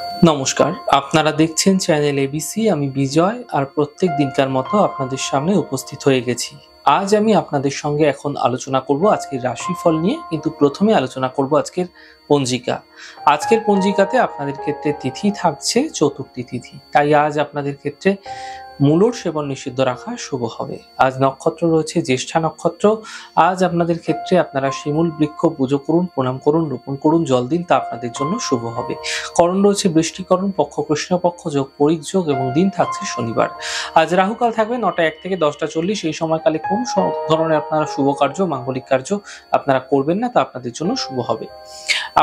নমস্কার, আপনারা দেখছেন চ্যানেল এবিসি। আমি বিজয় আর প্রত্যেক দিনকার মতো আপনাদের সামনে উপস্থিত হয়ে গেছি। আজ আমি আপনাদের সঙ্গে এখন আলোচনা করব আজকের রাশিফল নিয়ে, কিন্তু প্রথমে আলোচনা করব আজকের পঞ্জিকা। আজকের পঞ্জিকাতে আপনাদের ক্ষেত্রে তিথি থাকছে চতুর্থী তিথি, তাই আজ আপনাদের ক্ষেত্রে মূলর সেবন নিষিদ্ধ রাখা শুভ হবে। আজ নক্ষত্র রয়েছে জ্যেষ্ঠা নক্ষত্র। আজ আপনাদের ক্ষেত্রে আপনারা শিমুল বৃক্ষ পুজো করুন, প্রণাম করুন, রোপণ করুন, জল দিন, তা আপনাদের জন্য শুভ হবে। করণ রয়েছে বৃষ্টিকরণ, পক্ষ কৃষ্ণপক্ষ, যোগ পরিক যোগ এবং দিন থাকছে শনিবার। আজ রাহুকাল থাকবে 9টা 1 থেকে 10টা 40। এই সময়কালে কোন ধরনের আপনারা শুভ কার্য, মাঙ্গলিক কার্য আপনারা করবেন না, তা আপনাদের জন্য শুভ হবে।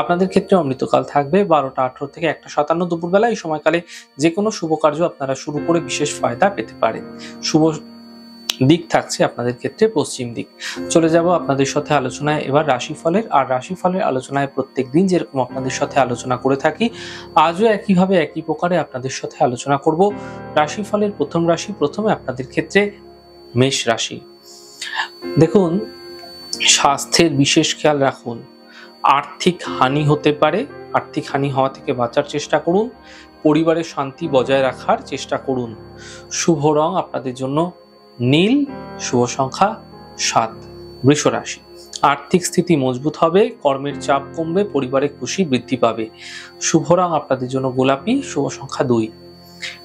আপনাদের ক্ষেত্রে অমৃতকাল থাকবে 12টা 18 থেকে 1টা 57 দুপুরবেলা। এই সময়কালে যে কোনো শুভ কার্য আপনারা শুরু করে বিশেষ ফায়দা পেতে পারেন। শুভ দিক থাকছে আপনাদের ক্ষেত্রে পশ্চিম দিক। চলে যাব আপনাদের সাথে আলোচনায় এবার রাশিফলের। আর রাশিফলের আলোচনায় প্রত্যেক দিন যেরকম আপনাদের সাথে আলোচনা করে থাকি, আজও একইভাবে একই প্রকারে আপনাদের সাথে আলোচনা করব রাশিফলের প্রথম রাশি। প্রথমে আপনাদের ক্ষেত্রে মেষ রাশি। দেখুন, স্বাস্থ্যের বিশেষ খেয়াল রাখুন। আর্থিক হানি হতে পারে, আর্থিক হানি হওয়া থেকে বাঁচার চেষ্টা করুন। পরিবারের শান্তি বজায় রাখার চেষ্টা করুন। শুভ রং আপনাদের জন্য নীল, শুভ সংখ্যা 7। বৃষ রাশি। আর্থিক স্থিতি মজবুত হবে, কর্মের চাপ কমবে, পরিবারে খুশি বৃদ্ধি পাবে। শুভ রং আপনাদের জন্য গোলাপি, শুভ সংখ্যা 2।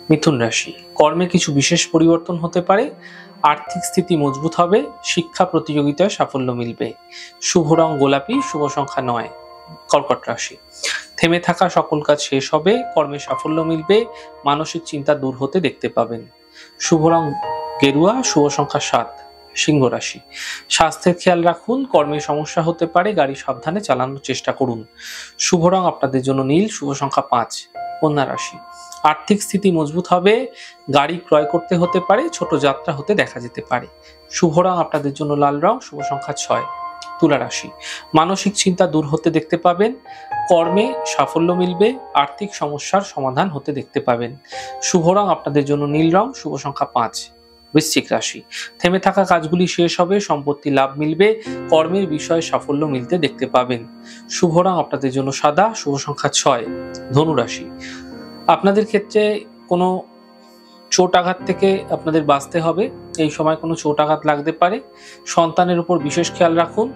মিথুন রাশি। কর্মে কিছু বিশেষ পরিবর্তন হতে পারে, আর্থিক স্থিতি মজবুত হবে, শিক্ষা প্রতিযোগিতায় সাফল্য মিলবে। শুভ রং গোলাপি, শুভ সংখ্যা 9। কর্কট রাশি। থেমে থাকা সকল কাজ শেষ হবে, কর্মে সাফল্য মিলবে, মানসিক চিন্তা দূর হতে দেখতে পাবেন। শুভ রং গেরুয়া, শুভ সংখ্যা 7। সিংহ রাশি। স্বাস্থ্যের খেয়াল রাখুন, কর্মে সমস্যা হতে পারে, গাড়ি সাবধানে চালানোর চেষ্টা করুন। শুভ রং আপনাদের জন্য নীল, শুভ সংখ্যা 5। কন্যা রাশি। আর্থিক স্থিতি মজবুত হবে, গাড়ি ক্রয় করতে হতে পারে, ছোট যাত্রা হতে দেখা যেতে পারে। শুভ রং আপনাদের জন্য লাল রং, শুভ সংখ্যা 6। তুলা রাশি। মানসিক চিন্তা দূর হতে দেখতে পাবেন, কর্মে সাফল্য মিলবে, আর্থিক সমস্যার সমাধান হতে দেখতে পাবেন। শুভ রং আপনাদের জন্য নীল রং, শুভ সংখ্যা 5। বৃশ্চিক রাশি। থেমে থাকা কাজগুলি শেষ হবে, সম্পত্তি লাভ মিলবে, কর্মের বিষয়ে সাফল্য মিলতে দেখতে পাবেন। শুভ রং আপনাদের জন্য সাদা, শুভ সংখ্যা 6। ধনু রাশি। আপনাদের ক্ষেত্রে কোনো চোট আঘাত থেকে আপনাদের বাঁচতে হবে। এই সময় কোনো চোট আঘাত লাগতে পারে, সন্তানের উপর বিশেষ খেয়াল রাখুন।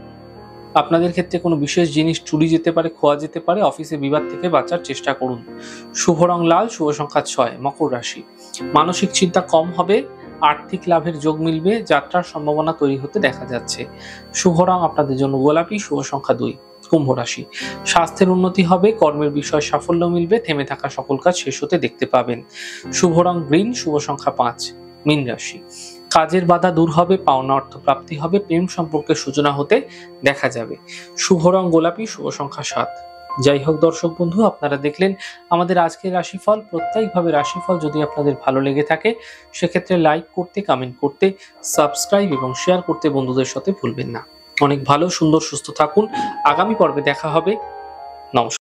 আপনাদের ক্ষেত্রে কোনো বিশেষ জিনিস চুরি যেতে পারে, খোয়া যেতে পারে, অফিসে বিবাদ থেকে বাঁচার চেষ্টা করুন। শুভ রং লাল, শুভ সংখ্যা 6। মকর রাশি। মানসিক চিন্তা কম হবে, আর্থিক লাভের যোগ মিলবে, যাত্রার সম্ভাবনা তৈরি হতে দেখা যাচ্ছে। শুভ রং আপনাদের জন্য গোলাপি, শুভ সংখ্যা 2। কুম্ভ রাশি। স্বাস্থ্যের উন্নতি হবে, কর্মের বিষয়ে সাফল্য মিলবে, থেমে থাকা সকল কাজ শেষ হতে দেখতে পাবেন। শুভ রং গ্রিন, শুভ সংখ্যা 5। মীন রাশি। কাজের বাধা দূর হবে, পাওনা অর্থ প্রাপ্তি হবে, প্রেম সম্পর্কের সূচনা হতে দেখা যাবে। শুভ রং গোলাপি, শুভ সংখ্যা 7। যাই হোক দর্শক বন্ধু, আপনারা দেখলেন আমাদের আজকের রাশিফল। প্রত্যেকভাবে রাশিফল যদি আপনাদের ভালো লেগে থাকে, সেক্ষেত্রে লাইক করতে, কমেন্ট করতে, সাবস্ক্রাইব এবং শেয়ার করতে বন্ধুদের সাথে ভুলবেন না। অনেক ভালো, সুন্দর, সুস্থ থাকুন। আগামী পর্বে দেখা হবে। নমস্কার।